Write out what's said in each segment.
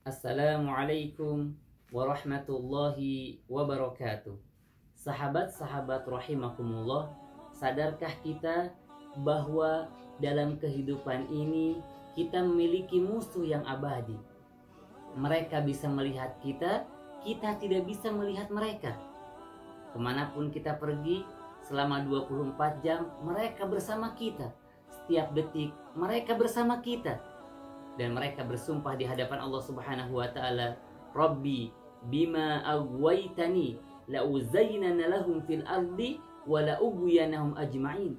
Assalamualaikum warahmatullahi wabarakatuh. Sahabat-sahabat rahimakumullah, sadarkah kita bahwa dalam kehidupan ini kita memiliki musuh yang abadi? Mereka bisa melihat kita, kita tidak bisa melihat mereka. Kemanapun kita pergi, selama 24 jam mereka bersama kita. Setiap detik mereka bersama kita. Dan mereka bersumpah di hadapan Allah Subhanahu wa taala, "Rabbi bima aghwaytani la uzayyinana lahum fil ardi wa la ughwiyanahum ajma'in."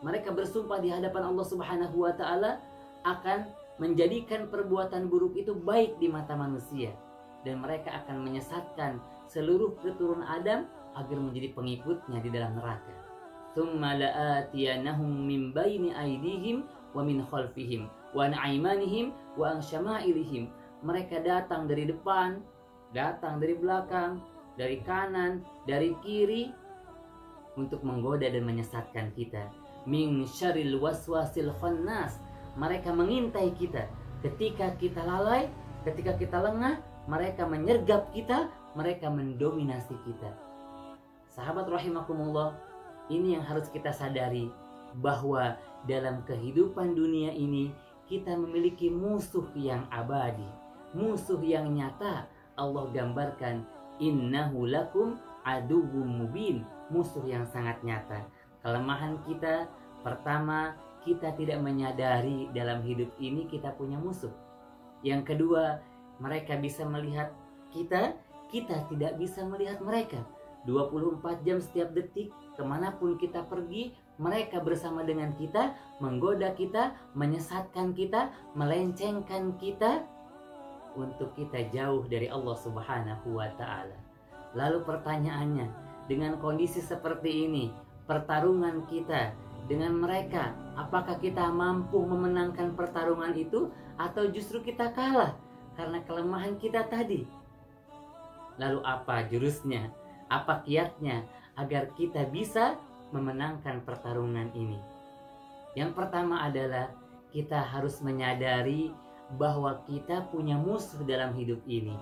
Mereka bersumpah di hadapan Allah Subhanahu wa taala akan menjadikan perbuatan buruk itu baik di mata manusia, dan mereka akan menyesatkan seluruh keturunan Adam agar menjadi pengikutnya di dalam neraka. Tsumma la'atiyanahum min baini aydihim wa min khalfihim wa an aymanihim wa an syama'ilihim. Mereka datang dari depan, datang dari belakang, dari kanan, dari kiri untuk menggoda dan menyesatkan kita. Min syarril waswasil khannas. Mereka mengintai kita ketika kita lalai, ketika kita lengah. Mereka menyergap kita, mereka mendominasi kita. Sahabat rahimakumullah, ini yang harus kita sadari, bahwa dalam kehidupan dunia ini kita memiliki musuh yang abadi, musuh yang nyata. Allah gambarkan, innahu lakum aduwwum mubin, musuh yang sangat nyata. Kelemahan kita pertama, kita tidak menyadari dalam hidup ini kita punya musuh. Yang kedua, mereka bisa melihat kita, kita tidak bisa melihat mereka. 24 jam setiap detik, kemanapun kita pergi, mereka bersama dengan kita, menggoda kita, menyesatkan kita, melencengkan kita, untuk kita jauh dari Allah Subhanahu wa ta'ala. Lalu pertanyaannya, dengan kondisi seperti ini, pertarungan kita dengan mereka, apakah kita mampu memenangkan pertarungan itu, atau justru kita kalah karena kelemahan kita tadi? Lalu apa jurusnya, apa kiatnya agar kita bisa memenangkan pertarungan ini? Yang pertama adalah kita harus menyadari bahwa kita punya musuh dalam hidup ini,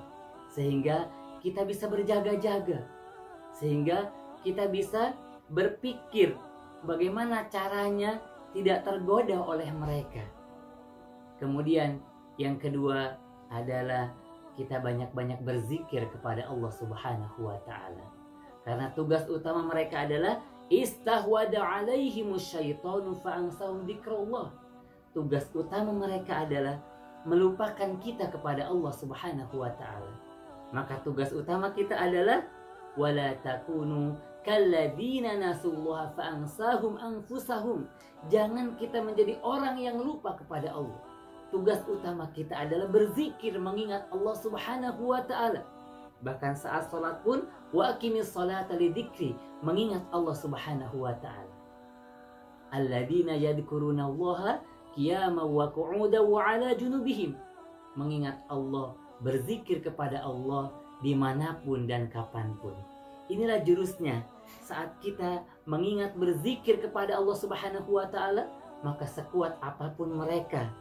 sehingga kita bisa berjaga-jaga, sehingga kita bisa berpikir bagaimana caranya tidak tergoda oleh mereka. Kemudian yang kedua adalah kita banyak-banyak berzikir kepada Allah Subhanahu wa ta'ala, karena tugas utama mereka adalah istahwada alaihimus syaitanu fa'ansahum dzikrullah. Tugas utama mereka adalah melupakan kita kepada Allah Subhanahu wa ta'ala. Maka tugas utama kita adalah wala takunu kalladzina nasullaha fa'ansahum anfusahum. Jangan kita menjadi orang yang lupa kepada Allah. Tugas utama kita adalah berzikir, mengingat Allah Subhanahu wa ta'ala. Bahkan saat sholat pun, wa aqimis sholata lidzikri, mengingat Allah Subhanahu wa ta'ala. Alladzina yadhkuruna Allaha qiyaman wa qu'udan wa 'ala junubihim. Mengingat Allah, berzikir kepada Allah dimanapun dan kapanpun. Inilah jurusnya. Saat kita mengingat berzikir kepada Allah Subhanahu wa ta'ala, maka sekuat apapun mereka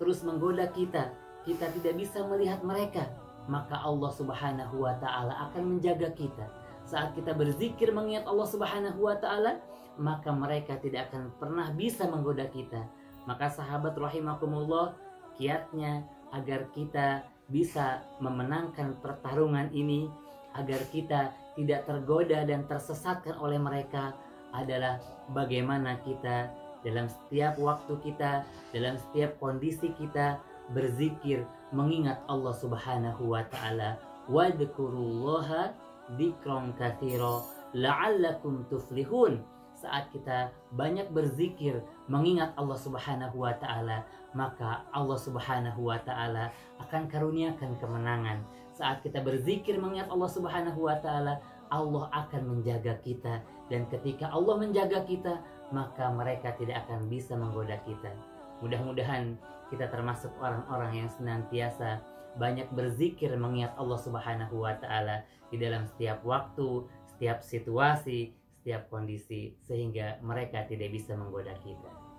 terus menggoda kita, kita tidak bisa melihat mereka, maka Allah Subhanahu wa ta'ala akan menjaga kita. Saat kita berzikir mengingat Allah Subhanahu wa ta'ala, maka mereka tidak akan pernah bisa menggoda kita. Maka sahabat rahimakumullah, kiatnya agar kita bisa memenangkan pertarungan ini, agar kita tidak tergoda dan tersesatkan oleh mereka, adalah bagaimana kita dalam setiap waktu kita, dalam setiap kondisi kita berzikir mengingat Allah Subhanahu wa ta'ala. Wadhkurullaha dzikran katsira la'allakum tuflihun. Saat kita banyak berzikir mengingat Allah Subhanahu wa ta'ala, maka Allah Subhanahu wa ta'ala akan karuniakan kemenangan. Saat kita berzikir mengingat Allah Subhanahu wa ta'ala, Allah akan menjaga kita. Dan ketika Allah menjaga kita, maka mereka tidak akan bisa menggoda kita. Mudah-mudahan kita termasuk orang-orang yang senantiasa banyak berzikir mengingat Allah Subhanahu wa ta'ala di dalam setiap waktu, setiap situasi, setiap kondisi, sehingga mereka tidak bisa menggoda kita.